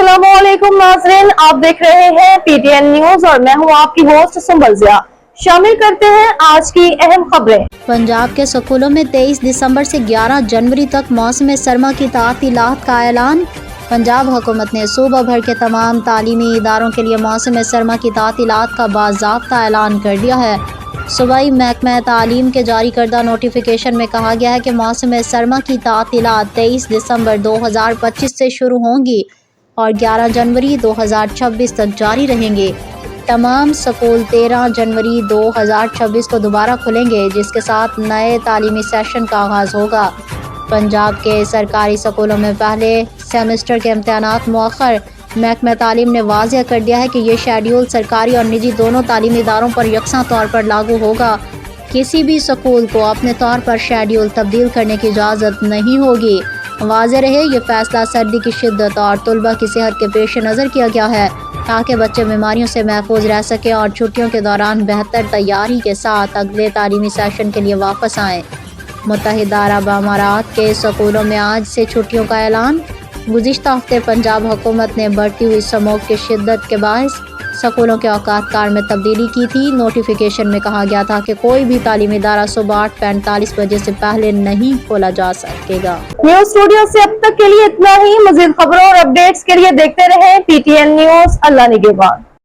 अस्सलाम वालेकुम नाज़रीन, आप देख रहे हैं पीटीएन न्यूज और मैं हूं आपकी होस्ट सुंबल ज़िया। शामिल करते हैं आज की अहम खबरें। पंजाब के स्कूलों में 23 दिसंबर से 11 जनवरी तक मौसम सरमा की तातीलात का ऐलान। पंजाब हुकूमत ने सूबा भर के तमाम तालीमी इदारों के लिए मौसम सरमा की तातीलात का बाज़ाब्ता ऐलान कर दिया है। सूबाई महकमा तालीम के जारी करदा नोटिफिकेशन में कहा गया है कि मौसम सरमा की तातीलात 23 दिसंबर 2025 से शुरू होंगी और 11 जनवरी 2026 तक जारी रहेंगे। तमाम स्कूल 13 जनवरी 2026 को दोबारा खुलेंगे, जिसके साथ नए तालीमी सेशन का आगाज़ होगा। पंजाब के सरकारी स्कूलों में पहले सेमेस्टर के इम्तहानात मुअख्खर। महकमा तालीम ने वाज़ेह कर दिया है कि ये शेड्यूल सरकारी और निजी दोनों तालीमी इदारों पर यकसा तौर पर लागू होगा। किसी भी स्कूल को अपने तौर पर शेड्यूल तब्दील करने की इजाज़त नहीं होगी। वाज़ेह रहे, ये फैसला सर्दी की शिद्दत और तलबा की सेहत के पेश नज़र किया गया है ताकि बच्चे बीमारियों से महफूज रह सकें और छुट्टियों के दौरान बेहतर तैयारी के साथ अगले तालीमी सेशन के लिए वापस आएँ। मुत्तहिदा अरब अमारात के स्कूलों में आज से छुट्टियों का ऐलान। गुज़िश्ता हफ्ते पंजाब हुकूमत ने बढ़ती हुई स्मोक की शिद्दत के बायस स्कूलों के औकात कार में तब्दीली की थी। नोटिफिकेशन में कहा गया था कि कोई भी तालीमी इदारा सुबह 8:45 बजे से पहले नहीं खोला जा सकेगा। न्यूज स्टूडियो से अब तक के लिए इतना ही। मज़ीद खबरों और अपडेट्स के लिए देखते रहें पीटीएन न्यूज। अल्लाह निगहबान।